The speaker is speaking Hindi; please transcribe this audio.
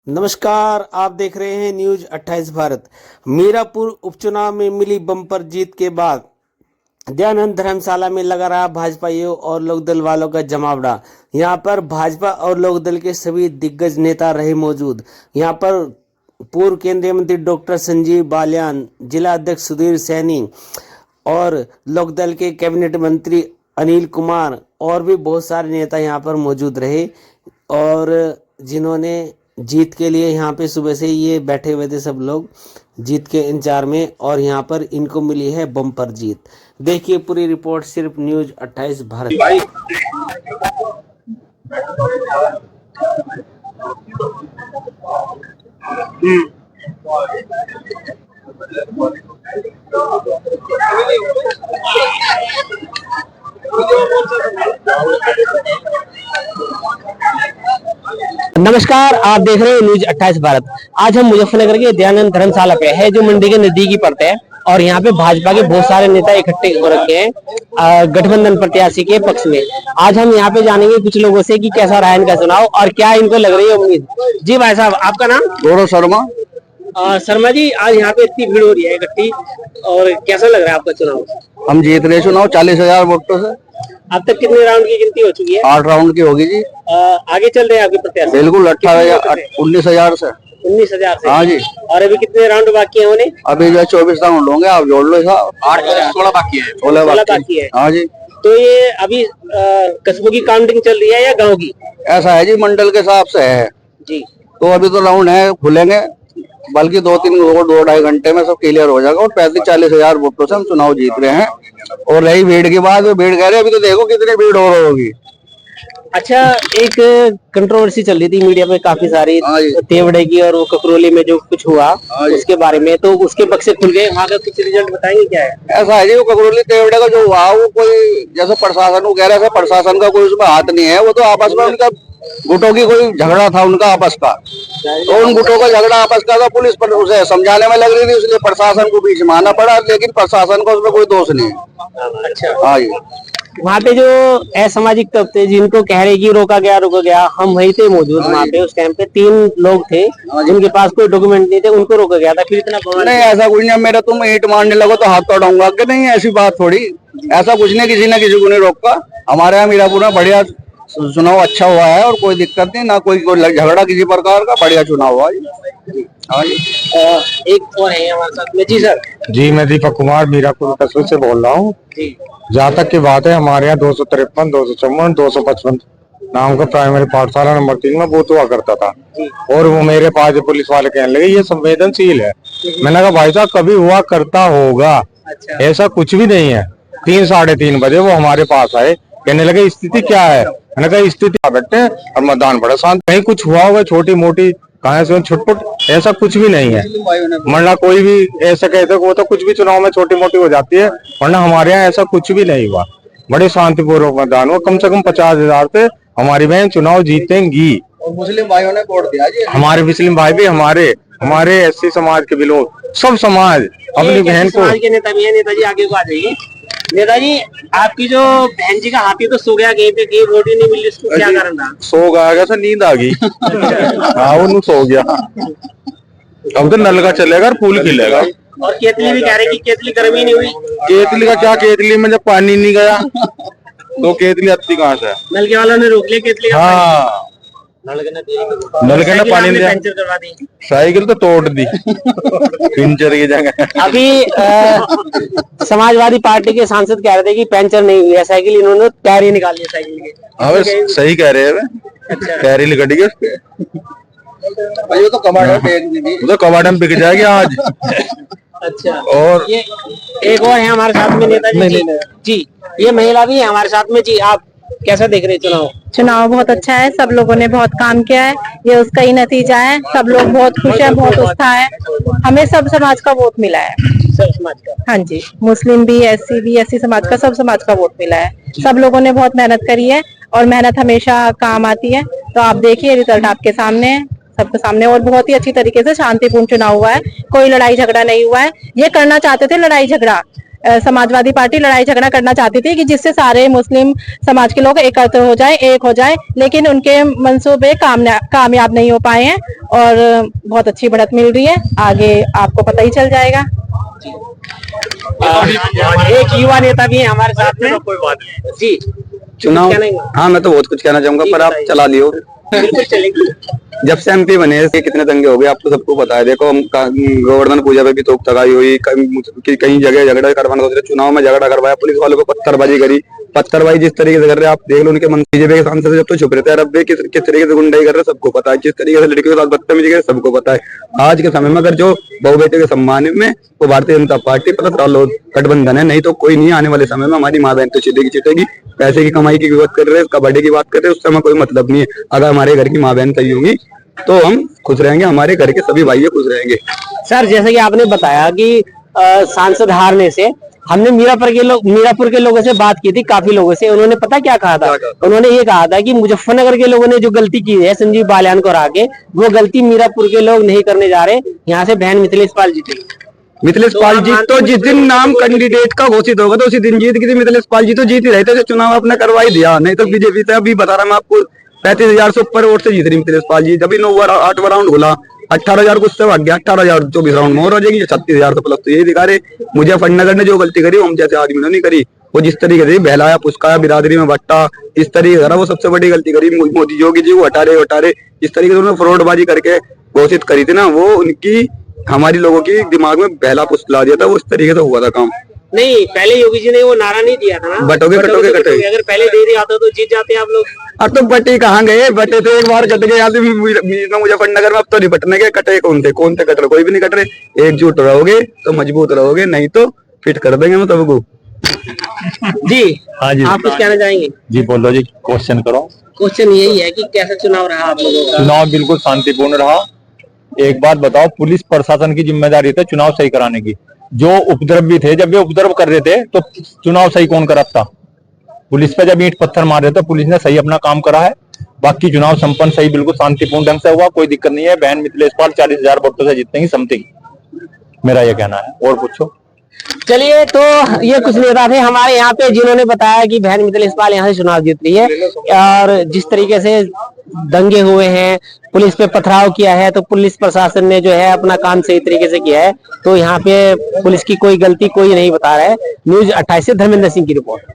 नमस्कार, आप देख रहे हैं न्यूज 28 भारत। मीरापुर उपचुनाव में मिली बम्पर जीत के बाद दयानंद धर्मशाला में लगा रहा भाजपाइयों और लोकदल वालों का जमावड़ा। यहां पर भाजपा और लोकदल के सभी दिग्गज नेता रहे मौजूद। यहां पर पूर्व केंद्रीय मंत्री डॉक्टर संजीव बालियान, जिला अध्यक्ष सुधीर सैनी और लोकदल के कैबिनेट मंत्री अनिल कुमार और भी बहुत सारे नेता यहां पर मौजूद रहे और जिन्होंने जीत के लिए यहाँ पे सुबह से ये बैठे हुए थे सब लोग जीत के इंतजार में और यहाँ पर इनको मिली है बम्पर जीत। देखिए पूरी रिपोर्ट सिर्फ न्यूज 28 भारत। नमस्कार, आप देख रहे हैं न्यूज 28 भारत। आज हम मुजफ्फरनगर के दयानंद धर्मशाला पे है जो मंडी के नजदीक ही पड़ते हैं और यहाँ पे भाजपा के बहुत सारे नेता इकट्ठे हो रखे हैं गठबंधन प्रत्याशी के पक्ष में। आज हम यहाँ पे जानेंगे कुछ लोगों से कि कैसा रहा इनका चुनाव और क्या इनको लग रही है उम्मीद। जी भाई साहब, आपका नाम? गौरव शर्मा। शर्मा जी, आज यहाँ पे इतनी भीड़ हो रही है इकट्ठी और कैसा लग रहा है आपका चुनाव? हम जीत रहे चुनाव 40,000 वोटों से। अब तक कितने राउंड की गिनती हो चुकी है? 8 राउंड की होगी जी। आगे चल रहे हैं आपके प्रत्याशी? बिल्कुल 19,000 से। 19,000 से? हाँ जी। और अभी कितने राउंड बाकी है होने? अभी जो 24 राउंड होंगे, आप जोड़ लो साहब। 16 बाकी है। 16 बाकी है। हाँ जी। तो ये अभी कस्बों की काउंटिंग चल रही है या गांव की? ऐसा है जी, मंडल के हिसाब से है जी। तो अभी तो राउंड है, खुलेंगे बल्कि 2-3 घंटे में सब क्लियर हो जाएगा और 35-40,000 वोटों से हम चुनाव जीत रहे हैं। और रही भीड़ की बात, भीड़ कह रहे हैं अभी तो देखो कितनी भीड़ हो रही होगी। अच्छा, एक कंट्रोवर्सी चल रही थी मीडिया में काफी सारी तेवड़े की और वो ककरोली में जो कुछ हुआ उसके बारे में, तो उसके पक्ष से खुल गए, वहाँ का कुछ रिजल्ट बताएंगे क्या है? ऐसा है जी, वो ककरोली तेवड़े का जो हुआ वो कोई जैसे प्रशासन को कह रहे थे, प्रशासन का कोई उसमें हाथ नहीं है। वो तो आपस में उनका गुटों की कोई झगड़ा था उनका आपस का, तो उन गुटों का झगड़ा आपस का था। पुलिस पर उसे समझाने में लग रही थी, इसलिए प्रशासन को बीच में आना पड़ा, लेकिन प्रशासन का उसमें कोई दोष नहीं है। अच्छा। हाँ जी। वहाँ पे जो असामाजिक तत्व जिनको कह रहे कि रोका गया, हम वहीं थे मौजूद। वहाँ पे उस टाइम पे 3 लोग थे जिनके पास कोई डॉक्यूमेंट नहीं थे, उनको रोका गया था। फिर इतना नहीं, ऐसा कुछ नहीं। मेरा तुम ईंट मारने लगो तो हाथ तोड़ूंगा कि नहीं, ऐसी बात थोड़ी। ऐसा कुछ नहीं, किसी न किसी को नहीं रोका। हमारे यहाँ मीरापुर में बढ़िया चुनाव अच्छा हुआ है और कोई दिक्कत नहीं, ना कोई झगड़ा किसी प्रकार का। बढ़िया चुनाव हुआ जी। हाँ जी। एक और है हमारे साथ में। जी सर। जी, मैं दीपक कुमार मीरापुर कस्बे से बोल रहा हूँ। जहाँ तक की बात है, हमारे यहाँ 253, 254, 255 नाम का प्राइमरी पाठशाला नंबर 3 में बूथ हुआ करता था और वो मेरे पास पुलिस वाले कहने लगे ये संवेदनशील है। मैंने कहा भाई साहब कभी हुआ करता होगा। अच्छा। ऐसा कुछ भी नहीं है। 3-3:30 बजे वो हमारे पास आए, कहने लगे स्थिति क्या है। मैंने कहा स्थिति बैठे और मतदान बड़ा शांत, कहीं कुछ हुआ होगा छोटी मोटी कहां से छुटपुट, ऐसा कुछ भी नहीं है। वरना कोई भी ऐसा कहते वो तो कुछ भी चुनाव में छोटी मोटी हो जाती है, वरना हमारे यहाँ ऐसा कुछ भी नहीं हुआ। बड़े शांतिपूर्वक मतदान हुआ। कम से कम 50,000 से हमारी बहन चुनाव जीतेंगी। और मुस्लिम भाइयों ने वोट दिया जी। हमारे मुस्लिम भाई भी, हमारे SC समाज के भी लोग, सब समाज अपनी बहन को। समाज के नेता भी है। नेताजी आगे को आ जाइए। नेताजी, आपकी जो बहन जी का हाथी तो सो गया कहीं पे, कहीं वोट ही नहीं मिली, उसको क्या कारण था? सो गया था, नींद आ गई। हाँ, वो सो गया। अब तो नल का चलेगा और फूल खिलेगा। और केतली भी कह रहे कि केतली गर्मी नहीं हुई। केतली का क्या, केतली में जब पानी नहीं गया तो केतली आती कहाँ से? नल के वालों ने रोक लिया केतली का। हाँ, नल के ना पानी दिया, पंचर करवा दी, साइकिल तो तोड़ दी पंचर की जगह। अभी समाजवादी पार्टी के सांसद कह रहे थे कि पंचर नहीं हुई है साइकिल, इन्होंने टायर ही निकाल लिया साइकिल के। हाँ, सही कह रहे हैं। टायर ही निकट गया उसके। ये तो कबाड़ में बिक जाएगी आज। अच्छा। और ये एक और है हमारे साथ में नेताजी जी। ये महिला भी है हमारे साथ में। जी, आप कैसा देख रहे हैं चुनाव? चुनाव बहुत अच्छा है, सब लोगों ने बहुत काम किया है, ये उसका ही नतीजा है। सब लोग बहुत खुश हैं, बहुत उत्साह है। हमें सब समाज का वोट मिला है। सब समाज का? हाँ जी, मुस्लिम भी, SC भी, SC समाज का, सब समाज का वोट मिला है। सब लोगों ने बहुत मेहनत करी है और मेहनत हमेशा काम आती है। तो आप देखिए रिजल्ट आपके सामने है, सबके सामने। और बहुत ही अच्छी तरीके से शांतिपूर्ण चुनाव हुआ है, कोई लड़ाई झगड़ा नहीं हुआ है। ये करना चाहते थे लड़ाई झगड़ा, समाजवादी पार्टी लड़ाई झगड़ा करना चाहती थी कि जिससे सारे मुस्लिम समाज के लोग एकत्र हो जाए, एक हो जाए, लेकिन उनके मंसूबे कामयाब नहीं हो पाए हैं और बहुत अच्छी बढ़त मिल रही है। आगे आपको पता ही चल जाएगा। एक युवा नेता भी है हमारे साथ में। कोई बात नहीं जी, चुनाव, हाँ मैं तो बहुत कुछ कहना चाहूंगा पर आप चला लियो। बिल्कुल चलेगी। जब से एमपी बने कितने दंगे हो गए आपको सबको पता है। देखो हम गोवर्धन पूजा पे भी तोप तगाई हुई, कई जगह झगड़ा करवाना सोच रहे, चुनाव में झगड़ा करवाया, पुलिस वालों को पत्थरबाजी करी। पत्थरबाजी जिस तरीके से कर रहे हैं आप देख लो, उनके मंत्री बीजेपी के सांसद जब तो छुप रहे थे, अब किस तरीके से गुंडाई कर रहे हैं सबको पता है, किस तरीके से लड़कियों के साथ बदतमीजी कर सबको पता है। आज के समय में अगर जो बहु बेटे के सम्मान में वो भारतीय जनता पार्टी प्लस रालोद गठबंधन है, नहीं तो कोई नहीं। आने वाले समय में हमारी माँ बहन तो चिटेगी। पैसे की कमाई की बात कर रहे हैं, कबड्डी की बात कर रहे हैं, उससे हमें कोई मतलब नहीं है। अगर हमारे घर की माँ बहन सही होंगी तो हम खुश रहेंगे, हमारे घर के सभी भाई खुश रहेंगे। सर जैसे कि आपने बताया कि सांसद हारने से हमने मीरापुर के लोगों से बात की थी, काफी लोगों से। उन्होंने पता क्या कहा था? उन्होंने ये कहा था कि मुजफ्फरनगर के लोगों ने जो गलती की है संजीव बालियान को हरा के, वो गलती मीरापुर के लोग नहीं करने जा रहे। यहाँ से बहन मिथिलेश पाल जीतेगी। मिथिलेश पाल जी तो जिस दिन नाम कैंडिडेट का घोषित होगा तो उसी दिन जीत गई। मिथिलेश पाल जी तो जीत ही रहे थे, चुनाव आपने करवा ही दिया। नहीं तो बीजेपी से अभी बता रहा मैं आपको 35,000 से ऊपर वोट से जीत रही मिथिलेश पाल जी। अभी 8वां राउंड खुला, 18,000 कुछ से भाग गया, 18,000 24 राउंड में और हो जाएगी 36,000 से प्लस। तो यही दिखा रहे मुजफ्फरनगर ने जो गलती करी हम जैसे आदमी ने नहीं करी। वो जिस तरीके से बहलाया पुस्काया, बिरादरी में बट्टा, इस तरीके से वो सबसे बड़ी गलती करी। मोदी योगी जी को हटा रहे इस तरीके से उन्होंने फ्रॉडबाजी करके घोषित करी थी ना, वो उनकी हमारी लोगों की दिमाग में बहला पुस्ला दिया था। वो इस तरीके से हुआ था काम। नहीं, पहले योगी जी ने वो नारा नहीं दिया था ना, बटोगे कटोगे कटोगे। अगर पहले दे दिया होता तो जीत जाते आप लोग। अब तो बटे कहाँ गए? बटे तो एक बार कट गए यहाँ से मुजफ्फरनगर में। अब तो नहीं बटने के, कटे कौन थे कट रहे? कोई भी नहीं कट रहे। एकजुट रहोगे तो मजबूत रहोगे, नहीं तो फिट कर देंगे हम सबको। जी हाँ जी, आप कुछ कहना चाहेंगे? जी बोलो जी, क्वेश्चन करो। क्वेश्चन यही है कि कैसा चुनाव रहा आप लोगों का? चुनाव बिल्कुल शांतिपूर्ण रहा। एक बात बताओ, पुलिस प्रशासन की जिम्मेदारी थी चुनाव सही कराने की। जो उपद्रव भी थे, जब वे उपद्रव कर रहे थे तो चुनाव सही कौन कराता? पुलिस पे जब ईंट पत्थर मार रहे थे, पुलिस ने सही अपना काम करा है। बाकी चुनाव संपन्न सही बिल्कुल शांतिपूर्ण ढंग से हुआ, कोई दिक्कत नहीं है। बहन मिथिलेश पाल 40,000 वोटों से जीतेंगी समथिंग, मेरा ये कहना है। और पूछो। चलिए, तो ये कुछ नेता थे हमारे यहाँ पे जिन्होंने बताया कि बहन मिथिलेश पाल यहाँ से चुनाव जीत रही है। और जिस तरीके से दंगे हुए हैं, पुलिस पे पथराव किया है, तो पुलिस प्रशासन ने जो है अपना काम सही तरीके से किया है। तो यहाँ पे पुलिस की कोई गलती कोई नहीं बता रहा है। न्यूज़ 28 से धर्मेंद्र सिंह की रिपोर्ट।